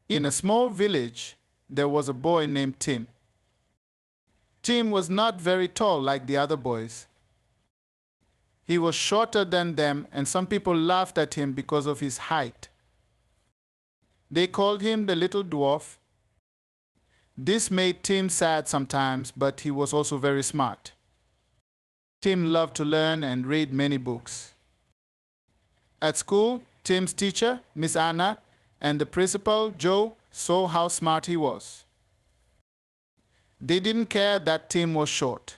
In a small village, there was a boy named Tim. Tim was not very tall like the other boys. He was shorter than them, and some people laughed at him because of his height. They called him the little dwarf. This made Tim sad sometimes, but he was also very smart. Tim loved to learn and read many books. At school, Tim's teacher, Miss Anna, and the principal, Joe, saw how smart he was. They didn't care that Tim was short.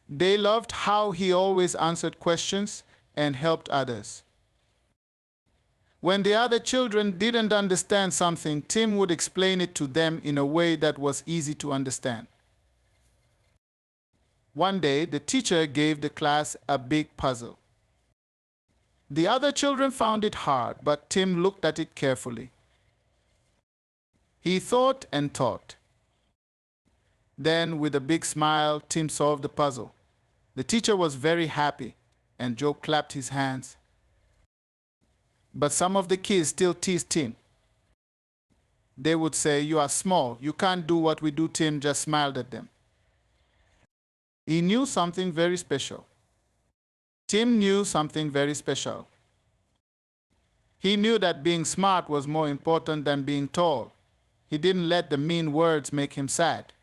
They loved how he always answered questions and helped others. When the other children didn't understand something, Tim would explain it to them in a way that was easy to understand. One day, the teacher gave the class a big puzzle. The other children found it hard, but Tim looked at it carefully. He thought and thought. Then, with a big smile, Tim solved the puzzle. The teacher was very happy, and Joe clapped his hands. But some of the kids still teased Tim. They would say, "You are small, you can't do what we do." Tim just smiled at them. He knew something very special. Tim knew something very special. He knew that being smart was more important than being tall. He didn't let the mean words make him sad.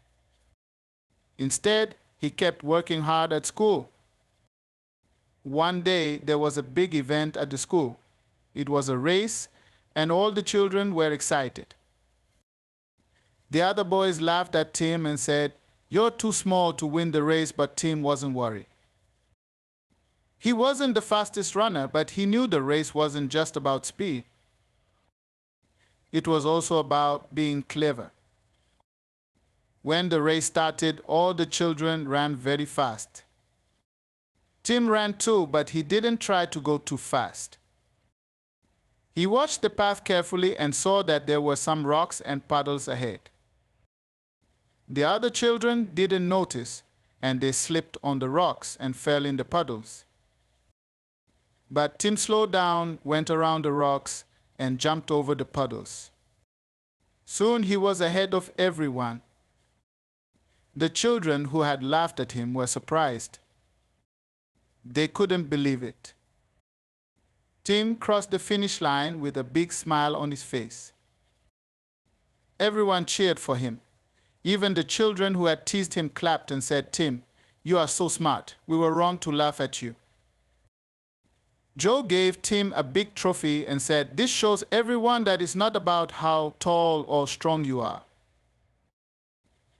Instead, he kept working hard at school. One day, there was a big event at the school. It was a race, and all the children were excited. The other boys laughed at Tim and said, "You're too small to win the race," but Tim wasn't worried. He wasn't the fastest runner, but he knew the race wasn't just about speed. It was also about being clever. When the race started, all the children ran very fast. Tim ran too, but he didn't try to go too fast. He watched the path carefully and saw that there were some rocks and puddles ahead. The other children didn't notice, and they slipped on the rocks and fell in the puddles. But Tim slowed down, went around the rocks, and jumped over the puddles. Soon he was ahead of everyone. The children who had laughed at him were surprised. They couldn't believe it. Tim crossed the finish line with a big smile on his face. Everyone cheered for him. Even the children who had teased him clapped and said, "Tim, you are so smart. We were wrong to laugh at you." Joe gave Tim a big trophy and said, "This shows everyone that it's not about how tall or strong you are.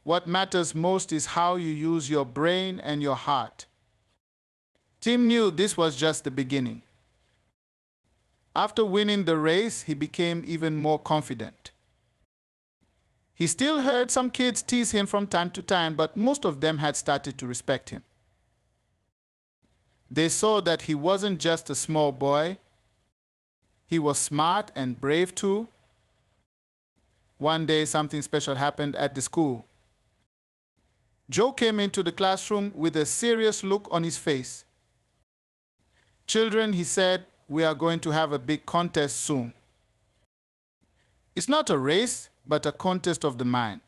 What matters most is how you use your brain and your heart." Tim knew this was just the beginning. After winning the race, he became even more confident. He still heard some kids tease him from time to time, but most of them had started to respect him. They saw that he wasn't just a small boy. He was smart and brave too. One day, something special happened at the school. Joe came into the classroom with a serious look on his face. "Children," he said, "we are going to have a big contest soon. It's not a race, but a contest of the mind.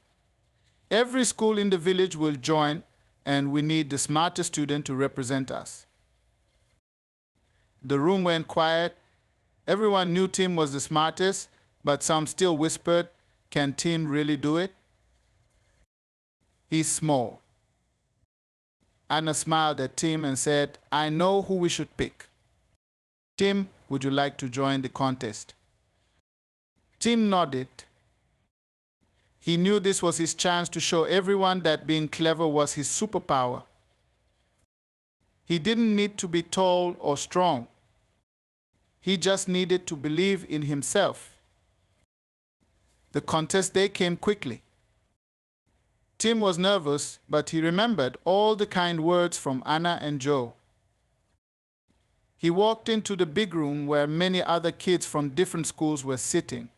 Every school in the village will join, and we need the smartest student to represent us." The room went quiet. Everyone knew Tim was the smartest, but some still whispered, "Can Tim really do it? He's small." Anna smiled at Tim and said, "I know who we should pick. Tim, would you like to join the contest?" Tim nodded. He knew this was his chance to show everyone that being clever was his superpower. He didn't need to be tall or strong. He just needed to believe in himself. The contest day came quickly. Tim was nervous, but he remembered all the kind words from Anna and Joe. He walked into the big room where many other kids from different schools were sitting.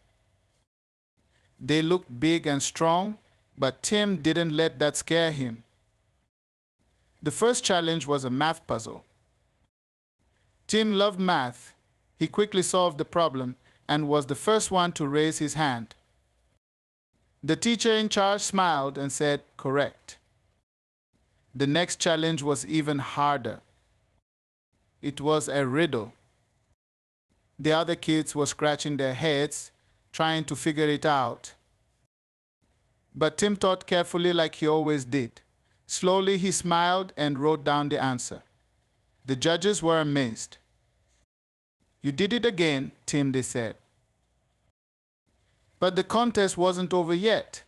They looked big and strong, but Tim didn't let that scare him. The first challenge was a math puzzle. Tim loved math. He quickly solved the problem, and was the first one to raise his hand. The teacher in charge smiled and said, "Correct." The next challenge was even harder. It was a riddle. The other kids were scratching their heads, trying to figure it out. But Tim thought carefully like he always did. Slowly he smiled and wrote down the answer. The judges were amazed. "You did it again, Tim," they said. But the contest wasn't over yet.